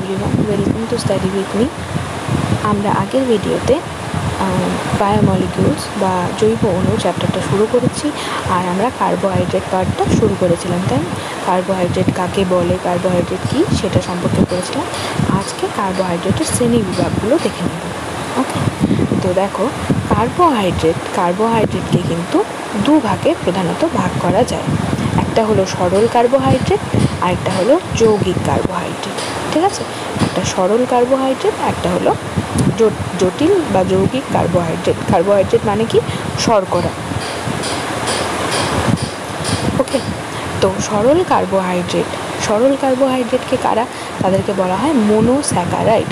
Everyone, welcome to study with me. আমরা আগের ভিডিওতে বায়োমলিকিউলস বা জৈব অণু চ্যাপ্টারটা শুরু করেছি, আর আমরা কার্বোহাইড্রেট পার্টটা শুরু করেছিলাম, তাই না? কার্বোহাইড্রেট কাকে বলে, কার্বোহাইড্রেট কী, সেটা সম্পর্কে করেছিলাম। আজকে কার্বোহাইড্রেটের শ্রেণী বিভাগগুলো দেখে নেব। ওকে, তো দেখো, কার্বোহাইড্রেটকে কিন্তু দু ভাগে প্রধানত ভাগ করা যায়। একটা হলো সরল কার্বোহাইড্রেট, আর একটা হলো যৌগিক কার্বোহাইড্রেট। ঠিক আছে, একটা সরল কার্বোহাইড্রেট, একটা হলো জটিল বা যৌগিক কার্বোহাইড্রেট। কার্বোহাইড্রেট মানে কি? শর্করা। ওকে, তো সরল কার্বোহাইড্রেটকে তাদেরকে বলা হয় মোনোস্যাকারাইড।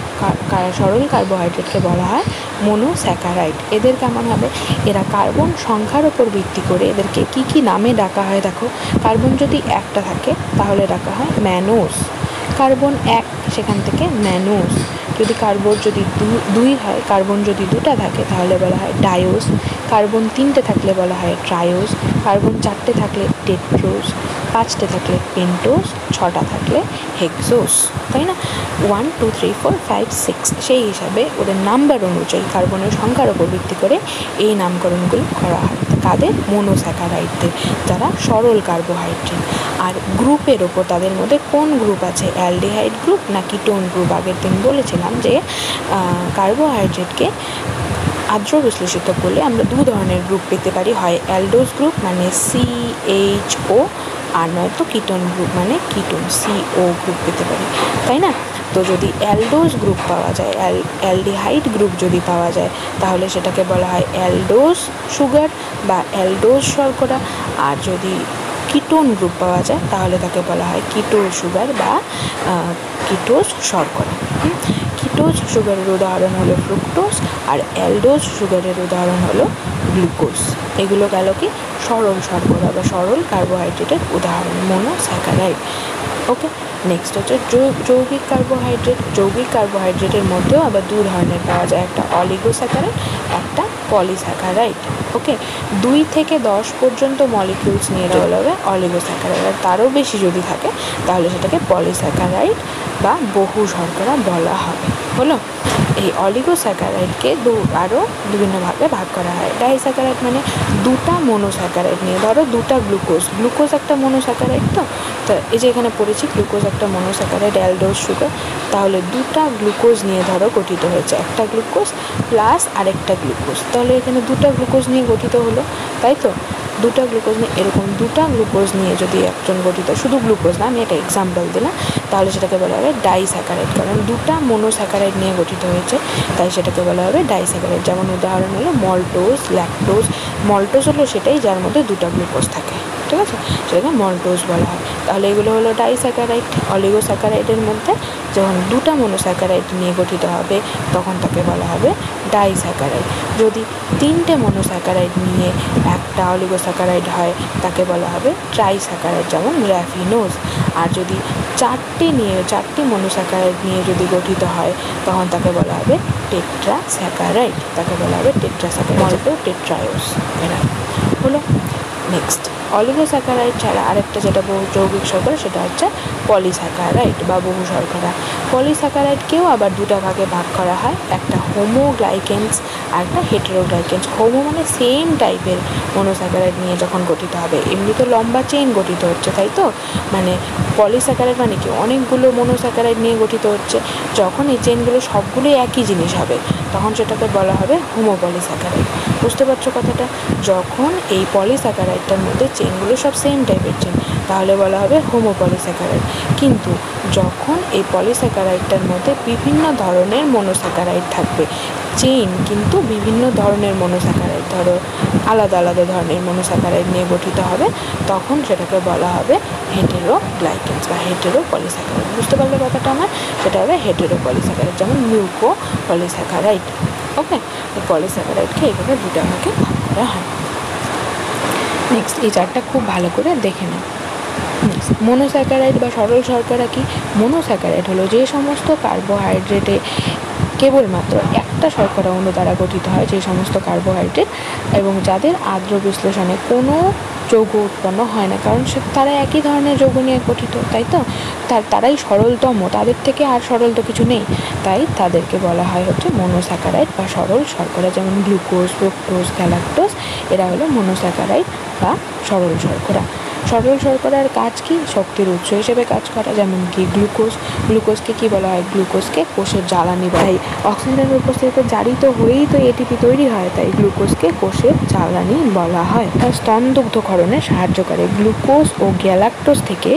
সরল কার্বোহাইড্রেটকে বলা হয় মোনোস্যাকারাইড। এদের কেমন হবে? এরা কার্বন সংখ্যার ওপর ভিত্তি করে এদেরকে কি নামে ডাকা হয় দেখো। কার্বন যদি একটা থাকে তাহলে ডাকা হয় ম্যানোস। কার্বন এক, সেখান থেকে ম্যানোস। যদি কার্বন যদি দুই হয়, কার্বন যদি দুটা থাকে তাহলে বলা হয় ডায়োস। কার্বন তিনটে থাকলে বলা হয় ট্রায়োস। কার্বন চারটে থাকলে টেট্রোস। পাঁচটে থাকলে পেন্টোস। ছটা থাকলে হেক্সোস, তাই না? 1 2 3 4 5 6 সেই হিসাবে ওদের নাম্বার অনুযায়ী কার্বনের সংখ্যার ওপর ভিত্তি করে এই নামকরণগুলো করা হয়। কাদের? মোনোস্যাকারাইডদের, যারা সরল কার্বোহাইড্রেট। আর গ্রুপের ওপর তাদের মধ্যে কোন গ্রুপ আছে, অ্যালডিহাইড গ্রুপ না কিটোন গ্রুপ। আগের দিন বলেছিলাম যে কার্বোহাইড্রেটকে আর্দ্র বিশ্লেষিত করলে আমরা দু ধরনের গ্রুপ পেতে পারি, হয় অ্যালডোজ গ্রুপ মানে CHO, আর নয়তো কিটোন গ্রুপ মানে কিটোন CO গ্রুপ পেতে পারি, তাই না? তো যদি অ্যালডোজ গ্রুপ পাওয়া যায়, অ্যালডিহাইড গ্রুপ যদি পাওয়া যায়, তাহলে সেটাকে বলা হয় অ্যালডোজ সুগার বা অ্যালডোজ শর্করা। আর যদি কিটোন গ্রুপ পাওয়া যায় তাহলে তাকে বলা হয় কিটোজ সুগার বা কিটোজ শর্করা। কিটোজ সুগারের উদাহরণ হলো ফ্রুক্টোজ, আর অ্যালডোজ সুগারের উদাহরণ হলো গ্লুকোজ। এগুলো গেল কি সরল শর্করা বা সরল কার্বোহাইড্রেটের উদাহরণ, মোনোস্যাকারাইড। ওকে, নেক্সট হচ্ছে যৌগিক কার্বোহাইড্রেট। যৌগিক কার্বোহাইড্রেটের মধ্যেও আবার দু ধরনের পাওয়া যায়, একটা অলিগোস্যাকারাইড, একটা পলিস্যাকারাইড। ওকে, 2 থেকে 10 পর্যন্ত মলিকিউলস নিয়ে বলা হবে অলিগোস্যাকারাইড, আর তারও বেশি যদি থাকে তাহলে সেটাকে পলিস্যাকারাইড বা বহু শর্করা বলা হবে। হলো, এই অলিগোস্যাকারাইডকে আরও বিভিন্ন ভাগে ভাগ করা হয়। ডাইস্যাকারাইড মানে দুটা মোনোস্যাকারাইড নিয়ে, ধরো দুটা গ্লুকোজ একটা মোনোস্যাকারাইড। তো এই যে এখানে পড়েছি গ্লুকোজ একটা মোনোস্যাকারাইড, অ্যালডোজ সুগার। তাহলে দুটা গ্লুকোজ নিয়ে ধরো গঠিত হয়েছে, একটা গ্লুকোজ প্লাস আরেকটা গ্লুকোজ, তাহলে এখানে দুটা গ্লুকোজ নিয়ে গঠিত হলো, তাই তো? দুটা গ্লুকোজ নিয়ে, এরকম দুটা গ্লুকোজ নিয়ে যদি একজন গঠিত, শুধু গ্লুকোজ না, আমি একটা এক্সাম্পল দিলাম, তাহলে সেটাকে বলা হবে ডাইস্যাকারাইড। কারণ দুটা মোনোস্যাকারাইড নিয়ে গঠিত হয়েছে, তাই সেটাকে বলা হবে ডাইস্যাকারাইড। যেমন উদাহরণ হলো মল্টোজ, ল্যাকটোজ। মল্টোজ হলো সেটাই যার মধ্যে দুটা গ্লুকোজ থাকে, ঠিক আছে, সেটাকে মল্টোজ বলা হয়। তাহলে এগুলো হলো ডাইস্যাকারাইড। অলিগোস্যাকারাইডের মধ্যে যখন দুটা মোনোস্যাকারাইড নিয়ে গঠিত হবে তখন তাকে বলা হবে ডাইস্যাকারাইড। যদি তিনটে মোনোস্যাকারাইড নিয়ে একটা অলিগোস্যাকারাইড হয় তাকে বলা হবে ট্রাইস্যাকারাইড, যেমন র্যাফিনোজ। আর যদি চারটি মোনোস্যাকারাইড নিয়ে যদি গঠিত হয় তখন তাকে বলা হবে টেট্রাস্যাকারাইড, তাকে বলা হবে টেট্রাস্যাকারাইড, মল্টো টেট্রায়োস। এরা হলো। নেক্সট, অলিগোস্যাকারাইড ছাড়া আরেকটা যেটা যৌগিক শর্করা, সেটা হচ্ছে পলিস্যাকারাইড বা বহু শর্করা। পলিস্যাকারাইডকেও আবার দুটা ভাগে ভাগ করা হয়, একটা হোমোগ্লাইকেন্স আর একটা হেটেরোগ্লাইকেন্স। হোমো মানে সেম টাইপের মোনোস্যাকারাইড নিয়ে যখন গঠিত হবে, এমনি তো লম্বা চেইন গঠিত হচ্ছে, তাই তো? মানে পলিস্যাকারাইড মানে কি অনেকগুলো মোনোস্যাকারাইড নিয়ে গঠিত হচ্ছে, যখন এই চেইনগুলো সবগুলোই একই জিনিস হবে তখন সেটাকে বলা হবে হোমোপলিস্যাকারাইড। বুঝতে পারছো কথাটা? যখন এই পলিস্যাকারাইডটার মধ্যে চেইনগুলো সব সেম টাইপের চেইন তাহলে বলা হবে হোমোপলিস্যাকারাইড। কিন্তু যখন এই পলিস্যাকারাইডটার মধ্যে বিভিন্ন ধরনের মোনোস্যাকারাইড থাকবে, চেইন কিন্তু বিভিন্ন ধরনের মোনোস্যাকারাইড, ধরো আলাদা আলাদা ধরনের মোনোস্যাকারাইড নিয়ে গঠিত হবে, তখন সেটাকে বলা হবে হেটেরোগ্লাইকেন্স বা হেটেরোপলিস্যাকারাইড। বুঝতে পারলে কথাটা আমার? সেটা হবে হেটেরোপলিস্যাকারাইড, যেমন মিউকোপলিস্যাকারাইড। ওকে, এই পলিস্যাকারাইডকে এইভাবে দুটো ভাগে ভাগ করা হয়। নেক্সট, এই চারটা খুব ভালো করে দেখে নাও। নেক্সট, মোনোস্যাকারাইড বা সরল শর্করা কি? মোনোস্যাকারাইড হলো যে সমস্ত কার্বোহাইড্রেটে কেবলমাত্র একটা শর্করা অণু দ্বারা গঠিত হয় যে সমস্ত কার্বোহাইড্রেট, এবং যাদের আর্দ্র বিশ্লেষণে কোনো যৌগ উৎপন্ন হয় না, কারণ তারা একই ধরনের যৌগ নিয়ে গঠিত, তাই তো তারাই সরলতম, তাদের থেকে আর সরল তো কিছু নেই, তাই তাদেরকে বলা হয় হচ্ছে মনোস্যাকারাইড বা সরল শর্করা। যেমন গ্লুকোজ, ফ্রুক্টোজ, গ্যালাক্টোজ, এরা হলো মনোস্যাকারাইড বা সরল শর্করা। সরল শর্করার কাজ কি? শক্তির উৎস হিসেবে কাজ করা। যেমন কি গ্লুকোজকে কি বলা হয়? গ্লুকোজকে কোষের জ্বালানি বলা হয়। অক্সিজেনের উপস্থিতিতে জারিত হয়েই তো এটিপি তৈরি হয়, তাই গ্লুকোজকে কোষের জ্বালানি বলা হয়। স্তনদুগ্ধকরণে সাহায্য করে। গ্লুকোজ ও গ্যালাক্টোজ থেকে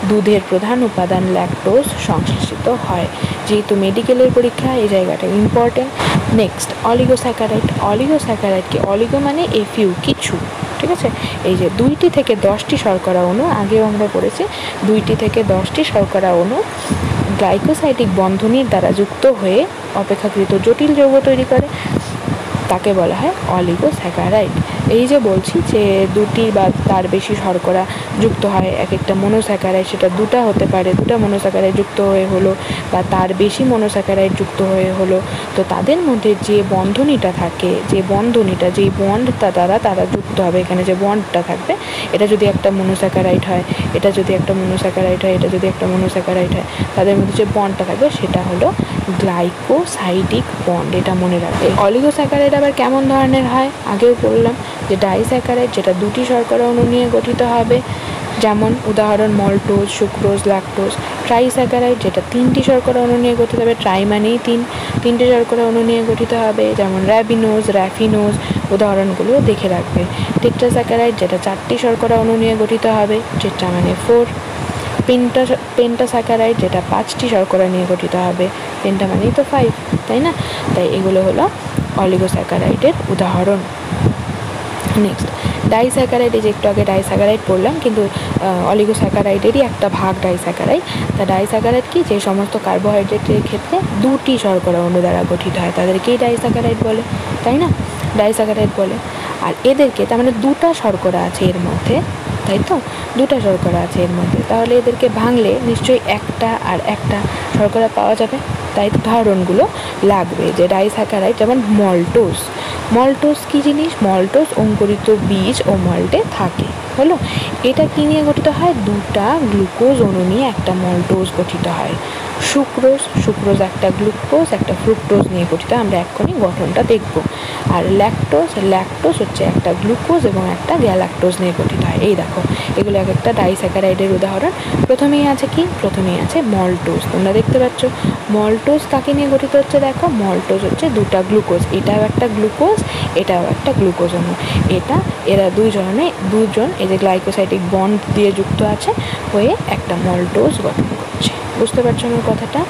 দুধের প্রধান উপাদান ল্যাকটোজ সংশ্লেষিত হয়। যেহেতু মেডিকেলের পরীক্ষা এই জায়গাটা ইম্পর্টেন্ট। নেক্সট, অলিগোস্যাকারাইডকে, অলিগো মানে এফিউ, কিছু, ঠিক আছে? এই যে 2টি থেকে 10টি শর্করা অণু, আগেও আমরা পড়েছি, 2টি থেকে 10টি শর্করা অণু গ্লাইকোসাইডিক বন্ধনীর দ্বারা যুক্ত হয়ে অপেক্ষাকৃত জটিল যৌগ তৈরি করে, তাকে বলা হয় অলিগোস্যাকারাইড। এই যে বলছি যে 2টি বা তার বেশি শর্করা যুক্ত হয় এক একটা মনোস্যাকারাইড, সেটা 2টা হতে পারে, 2টা মনোস্যাকারাইড যুক্ত হয়ে হলো বা তার বেশি মনোস্যাকারাইড যুক্ত হয়ে হলো, তো তাদের মধ্যে যে বন্ধনীটা থাকে, যেই বন্ডটা দ্বারা তারা যুক্ত হবে, এখানে যে বন্ডটা থাকবে, এটা যদি একটা মনোস্যাকারাইড হয়, এটা যদি একটা মনোস্যাকারাইড হয়, এটা যদি একটা মনোস্যাকারাইড হয়, তাদের মধ্যে যে বন্ডটা থাকবে সেটা হলো গ্লাইকোসাইডিক বন্ড, এটা মনে রাখবে। অলিগোস্যাকারাইড আবার কেমন ধরনের হয়? আগেও বললাম যে ডাইস্যাকারাইড, যেটা 2টি শর্করা অণু নিয়ে গঠিত হবে, যেমন উদাহরণ মল্টোজ, সুক্রোজ, ল্যাকটোজ। ট্রাইস্যাকারাইড, যেটা 3টি শর্করা অণু নিয়ে গঠিত হবে, ট্রাই মানেই 3টি শর্করা অণু নিয়ে গঠিত হবে, যেমন র্যাবিনোজ, র্যাফিনোজ, উদাহরণগুলো দেখে রাখবে। টেট্রাস্যাকারাইড, যেটা 4টি শর্করা অণু নিয়ে গঠিত হবে, টেট্রা মানে 4। পেন্টাস্যাকারাইড, যেটা 5টি শর্করা নিয়ে গঠিত হবে, পেন্টা মানেই তো 5, তাই না? তাই এগুলো হলো অলিগোস্যাকারাইডের উদাহরণ। নেক্সট, ডাইস্যাকারাইড, এই যে একটু আগে ডাইস্যাকারাইড পড়লাম, কিন্তু অলিগোস্যাকারাইডেরই একটা ভাগ ডাইস্যাকারাইড। তা ডাইস্যাকারাইড কি? যে সমস্ত কার্বোহাইড্রেটের ক্ষেত্রে 2টি শর্করা অণু দ্বারা গঠিত হয় তাদেরকেই ডাইস্যাকারাইড বলে, তাই না? ডাইস্যাকারাইড বলে। আর এদেরকে, তার মানে 2টা শর্করা আছে এর মধ্যে, তাই তো 2টা শর্করা আছে এর মধ্যে, তাহলে এদেরকে ভাঙলে নিশ্চয়ই একটা আর একটা শর্করা পাওয়া যাবে, তাই উদাহরণগুলো লাগবে। যে ডাইস্যাকারাইড, যেমন মল্টোজ কি জিনিস? মল্টোজ অঙ্কুরিত বীজ ও মল্টে থাকে, হলো। এটা কি নিয়ে গঠিত হয়? 2টা গ্লুকোজ অণু নিয়ে একটা মল্টোজ গঠিত হয়। সুক্রোজ একটা গ্লুকোজ একটা ফ্রুক্টোজ নিয়ে গঠিত, আমরা এক্ষুনি গঠনটা দেখব। আর ল্যাকটোজ হচ্ছে একটা গ্লুকোজ এবং একটা গ্যালাক্টোজ নিয়ে গঠিত হয়। এই দেখো, এগুলো এক একটা ডাইস্যাকারাইডের উদাহরণ। প্রথমেই আছে কি? প্রথমেই আছে মল্টোজ। তোমরা দেখতে পাচ্ছ মল্টোজ কাকে নিয়ে গঠিত হচ্ছে? দেখো, মল্টোজ হচ্ছে 2টা গ্লুকোজ, এটাও একটা গ্লুকোজ, এটাও একটা গ্লুকোজ অণু। এরা দুজন এই যে গ্লাইকোসাইডিক বন্ড দিয়ে যুক্ত আছে হয়ে একটা মল্টোজ গঠন করছে। বুঝতে পারছো আমার কথাটা?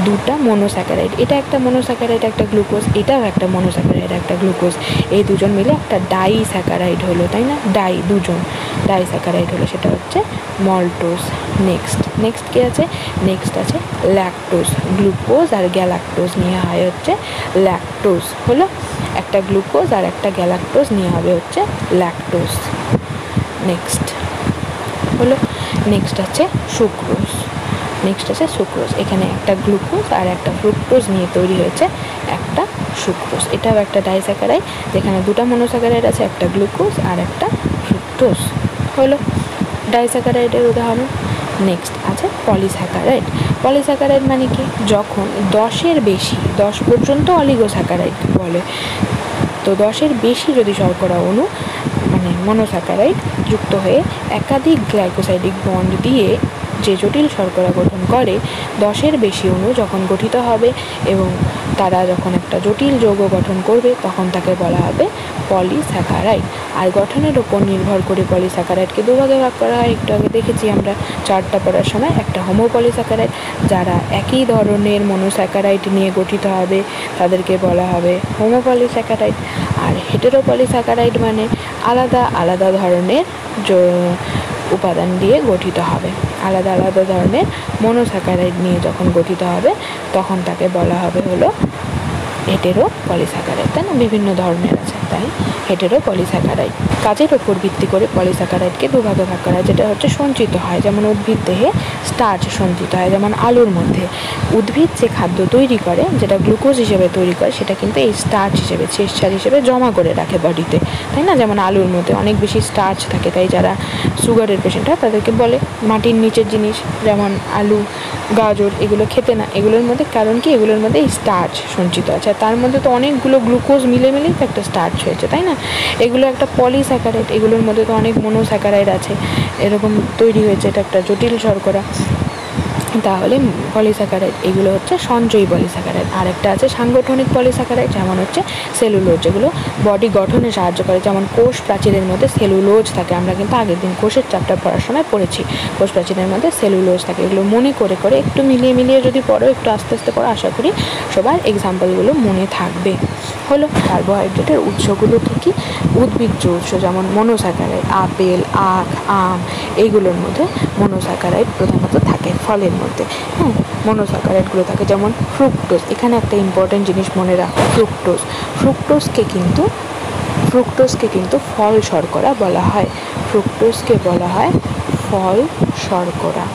2টা মনোস্যাকারাইড, এটা একটা মনোস্যাকারাইড একটা গ্লুকোজ, এটাও একটা মনোস্যাকারাইড একটা গ্লুকোজ, এই দুজন মিলে একটা ডাইস্যাকারাইড হলো, তাই না? দুজন ডাইস্যাকারাইড হলো, সেটা হচ্ছে মল্টোজ। নেক্সট কি আছে? নেক্সট আছে ল্যাকটোজ। গ্লুকোজ আর গ্যালাক্টোজ নিয়ে হয় হচ্ছে ল্যাকটোজ, হলো। একটা গ্লুকোজ আর একটা গ্যালাক্টোজ নিয়ে হবে হচ্ছে ল্যাকটোজ। নেক্সট আছে সুক্রোজ। এখানে একটা গ্লুকোজ আর একটা ফ্রুক্টোজ নিয়ে তৈরি হয়েছে একটা সুক্রোজ। এটাও একটা ডাইস্যাকারাইড, যেখানে 2টা মনোস্যাকারাইড আছে, একটা গ্লুকোজ আর একটা ফ্রুক্টোজ, হলো ডাইস্যাকারাইডের উদাহরণ। নেক্সট আছে পলিস্যাকারাইড মানে কি? যখন 10 পর্যন্ত অলিগোস্যাকারাইড বলে, তো 10-এর বেশি যদি শর্করা অণু মানে মনোস্যাকারাইড যুক্ত হয়ে একাধিক গ্লাইকোসাইডিক বন্ড দিয়ে যে জটিল শর্করা গঠন করে, 10-এর বেশি অণু যখন গঠিত হবে এবং তারা যখন একটা জটিল যৌগ গঠন করবে, তখন তাকে বলা হবে পলিস্যাকারাইড। আর গঠনের ওপর নির্ভর করে পলিস্যাকারাইডকে 2 ভাগে ভাগ করা হয়। একটু আগে দেখেছি আমরা চার্টটা পড়ার সময়। একটা হোমোপলিস্যাকারাইড, যারা একই ধরনের মনোস্যাকারাইড নিয়ে গঠিত হবে, তাদেরকে বলা হবে হোমোপলিস্যাকারাইড। আর হেটেরোপলিস্যাকারাইড মানে আলাদা আলাদা ধরনের উপাদান দিয়ে গঠিত হবে, আলাদা আলাদা ধরনের মনোস্যাকারাইড নিয়ে যখন গঠিত হবে, তখন তাকে বলা হবে হলো হেটেরোপলিস্যাকারাইড, তাই না? বিভিন্ন ধরনের আছে। তাই হেটেরো পলিস্যাকারাইড। কাজের ওপর ভিত্তি করে পলিস্যাকারাইডকে দুভাগে ভাগ করা হয়, যেটা হচ্ছে সঞ্চিত হয়, যেমন উদ্ভিদ দেহে স্টার্চ সঞ্চিত হয়, যেমন আলুর মধ্যে। উদ্ভিদ যে খাদ্য তৈরি করে, যেটা গ্লুকোজ হিসেবে তৈরি করে, সেটা কিন্তু এই স্টার্চ হিসেবে, শ্বেতসার হিসেবে জমা করে রাখে বডিতে, তাই না? যেমন আলুর মধ্যে অনেক বেশি স্টার্চ থাকে, তাই যারা সুগারের পেশেন্ট হয় তাদেরকে বলে মাটির নিচের জিনিস যেমন আলু, গাজর এগুলো খেতে না। এগুলোর মধ্যে কারণ কি, এগুলোর মধ্যে স্টার্চ সঞ্চিত আছে, আর তার মধ্যে তো অনেকগুলো গ্লুকোজ মিলে মিলেই তো একটা স্টার্চ হয়েছে, তাই না? এগুলো একটা পলিস্যাকারাইড, এগুলোর মধ্যে তো অনেক মনোস্যাকারাইড আছে, এরকম তৈরি হয়েছে, এটা একটা জটিল শর্করা। তাহলে পলিস্যাকারাইড এগুলো হচ্ছে সঞ্চয়ী পলিস্যাকারাইড। আরেকটা আছে সাংগঠনিক পলিস্যাকারাইড, যেমন হচ্ছে সেলুলোজ, যেগুলো বডি গঠনে সাহায্য করে, যেমন কোষ প্রাচীরের মধ্যে সেলুলোজ থাকে। আমরা কিন্তু আগের দিন কোষের চ্যাপ্টার পড়ার সময় পড়েছি কোষ প্রাচীরের মধ্যে সেলুলোজ থাকে। এগুলো মনে করে করে একটু মিলিয়ে মিলিয়ে যদি পড়ো, একটু আস্তে আস্তে পড়ো, আশা করি সবার এক্সাম্পলগুলো মনে থাকবে। হলো কার্বোহাইড্রেটের উৎসগুলো কী কী? উদ্ভিজ্জ উৎস যেমন মনোস্যাকারাইড, আপেল, আখ, আম এইগুলোর মধ্যে মনোস্যাকারাইড প্রধানত থাকে। ফলের মধ্যে মনোস্যাকারাইডগুলো থাকে, যেমন ফ্রুক্টোজ। এখানে একটা ইম্পর্টেন্ট জিনিস মনে রাখো, ফ্রুক্টোজকে কিন্তু ফল শর্করা বলা হয়। ফ্রুক্টোজকে বলা হয় ফল শর্করা,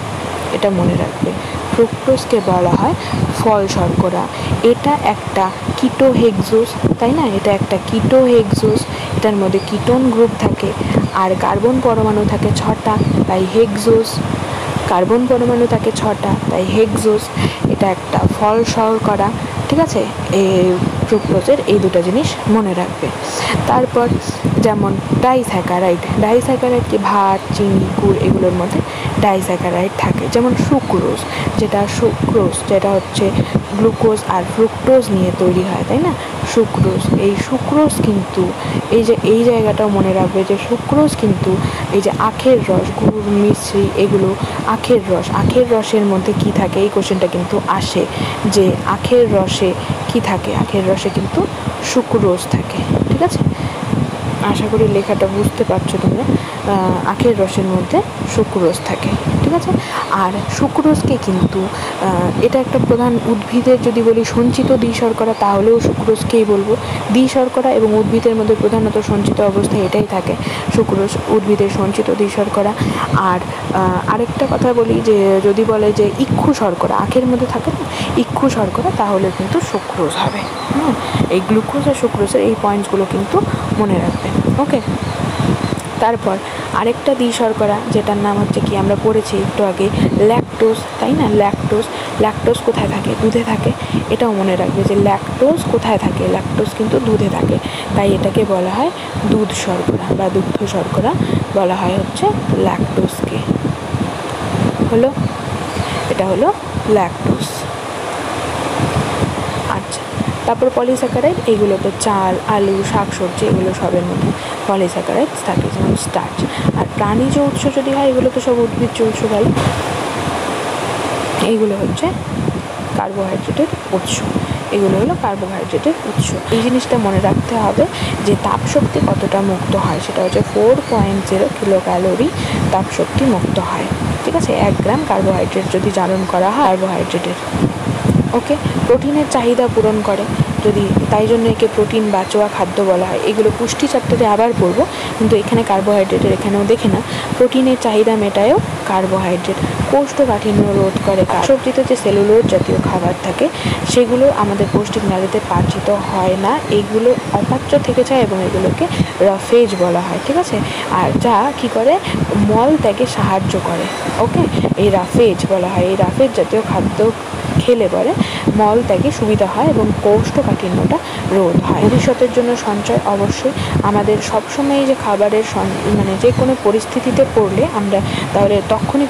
এটা মনে রাখবে। ফ্রুক্টোজকে বলা হয় ফল শর্করা। এটা একটা কিটোহেক্সোজ, তাই না? এটা একটা কিটোহেক্সোজ, এটার মধ্যে কিটোন গ্রুপ থাকে, আর কার্বন পরমাণু থাকে 6টা, তাই হেক্সোজ। কার্বন পরমাণু থাকে 6টা, তাই হেক্সোজ। এটা একটা ফল শর্করা, ঠিক আছে? এই ফ্রুক্টোজের এই দুটো জিনিস মনে রাখবে। তারপর যেমন ডাইস্যাকারাইড কি ভাত, চিনি, গুড় এগুলোর মধ্যে ডাইস্যাকারাইড থাকে, যেমন সুক্রোজ, যেটা হচ্ছে গ্লুকোজ আর ফ্রুক্টোজ নিয়ে তৈরি হয়, তাই না? সুক্রোজ কিন্তু এই জায়গাটাও মনে রাখবে যে সুক্রোজ কিন্তু এই যে আখের রস, গুড়, মিশ্রি এগুলো আখের রসের মধ্যে কি থাকে, এই কোশ্চেনটা কিন্তু আসে যে আখের রসে কি থাকে। আখের রসে কিন্তু সুক্রোজ থাকে, ঠিক আছে? আশা করি লেখাটা বুঝতে পারছো তোমরা। আখের রসের মধ্যে সুক্রোজ থাকে, ঠিক আছে? আর সুক্রোজকে কিন্তু এটা একটা প্রধান উদ্ভিদের, যদি বলি সঞ্চিত দ্বিশর্করা, তাহলেও সুক্রোজকেই বলবো। দ্বিশর্করা এবং উদ্ভিদের মধ্যে প্রধানত সঞ্চিত অবস্থায় এটাই থাকে, সুক্রোজ উদ্ভিদের সঞ্চিত দ্বিশর্করা। আর আরেকটা কথা বলি, যে যদি বলে যে ইক্ষু শর্করা আখের মধ্যে থাকে না, ইক্ষু শর্করা, তাহলে কিন্তু সুক্রোজ হবে। এই গ্লুকোজ আর সুক্রোজের এই পয়েন্টসগুলো কিন্তু মনে রাখবেন, ওকে? তারপর আরেকটা দ্বিশর্করা, যেটার নাম হচ্ছে কি, আমরা পড়েছি একটু আগে, ল্যাকটোজ, তাই না? ল্যাকটোজ কোথায় থাকে? দুধে থাকে। এটাও মনে রাখবে যে ল্যাকটোজ কোথায় থাকে, ল্যাকটোজ কিন্তু দুধে থাকে, তাই এটাকে বলা হয় দুধ শর্করা বা দুগ্ধ শর্করা বলা হয় হচ্ছে ল্যাকটোজকে। হলো, এটা হলো ল্যাকটোজ। আচ্ছা, তারপর পলিস্যাকারাইড, এগুলো তো চাল, আলু, শাকসবজি এগুলো সবের মধ্যে পলিস্যাকারাইড থাকে, যেমন স্টার্চ। আর প্রাণীজ উৎস যদি হয়, এগুলো তো সব উদ্ভিজ্জ উৎস গেল। এইগুলো হচ্ছে কার্বোহাইড্রেটের উৎস, এগুলো হলো কার্বোহাইড্রেটের উৎস। এই জিনিসটা মনে রাখতে হবে যে তাপশক্তি কতটা মুক্ত হয়, সেটা হচ্ছে 4.0 কিলো ক্যালোরি তাপশক্তি মুক্ত হয়, ঠিক আছে? 1 গ্রাম কার্বোহাইড্রেট যদি জারণ করা হয় কার্বোহাইড্রেটের, ওকে? প্রোটিনের চাহিদা পূরণ করে, যদি তাই জন্য একে প্রোটিন বাঁচোয়া খাদ্য বলা হয়। এগুলো পুষ্টি চ্যাপ্টারে আবার পড়বো, কিন্তু এখানে কার্বোহাইড্রেটের এখানেও দেখে না। প্রোটিনের চাহিদা মেটায়ও কার্বোহাইড্রেট। কোষ্ঠকাঠিন্য রোধ করে। সবজিতে যে সেলুলোজ জাতীয় খাবার থাকে, সেগুলো আমাদের পৌষ্টিক নালীতে পাচিত হয় না, এগুলো অপাচ্য থেকে যায় এবং এগুলোকে রাফেজ বলা হয়, ঠিক আছে? আর যা কি করে, মল ত্যাগে সাহায্য করে, ওকে? এই রাফেজ বলা হয়। এই রাফেজ জাতীয় খাদ্য খেলে পরে মল ত্যাগে সুবিধা হয় এবং কোষ্ঠকাঠিন্যটা রোধ হয়। ভবিষ্যতের জন্য সঞ্চয় অবশ্যই আমাদের সবসময়, যে খাবারের মানে যে কোনো পরিস্থিতিতে পড়লে আমরা তাহলে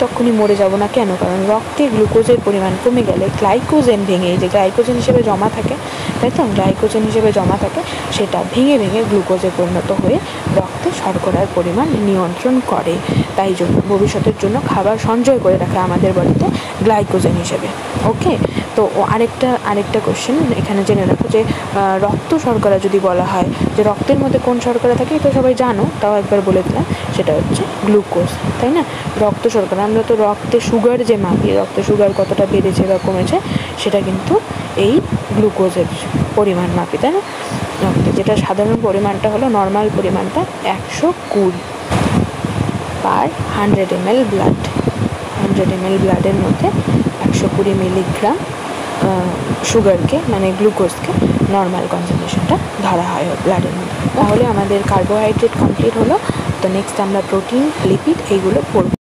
তখনই মরে যাব না, কেন? কারণ রক্তে গ্লুকোজের পরিমাণ কমে গেলে গ্লাইকোজেন ভেঙে, যে গ্লাইকোজেন হিসেবে জমা থাকে, তাই তো, গ্লাইকোজেন হিসেবে জমা থাকে, সেটা ভেঙে গ্লুকোজে পরিণত হয়ে রক্তে শর্করার পরিমাণ নিয়ন্ত্রণ করে। তাই জন্য ভবিষ্যতের জন্য খাবার সঞ্চয় করে রাখা আমাদের বডিতে গ্লাইকোজেন হিসেবে, ওকে? তো আরেকটা কোশ্চেন এখানে জেনে রাখো, যে রক্ত শর্করা যদি বলা হয়, যে রক্তের মধ্যে কোন শর্করা থাকে, তো সবাই জানো, তাও একবার বলে দিলাম, সেটা হচ্ছে গ্লুকোজ, তাই না? রক্ত শর্করা, আমরা তো রক্তে সুগার যে মাপি, রক্তে সুগার কতটা বেড়েছে বা কমেছে, সেটা কিন্তু এই গ্লুকোজের পরিমাণ মাপি, তাই না? ওকে, যেটা সাধারণ পরিমাণটা হলো, নর্মাল পরিমাণটা 120 পার 100 ml ব্লাড। 100 ml ব্লাডের মধ্যে 120 মিলিগ্রাম সুগারকে, মানে গ্লুকোজকে নর্মাল কনসেন্ট্রেশনটা ধরা হয় ব্লাডের মধ্যে। তাহলে আমাদের কার্বোহাইড্রেট কমপ্লিট হলো। তো নেক্সট আমরা প্রোটিন, লিপিড এইগুলো পড়ব।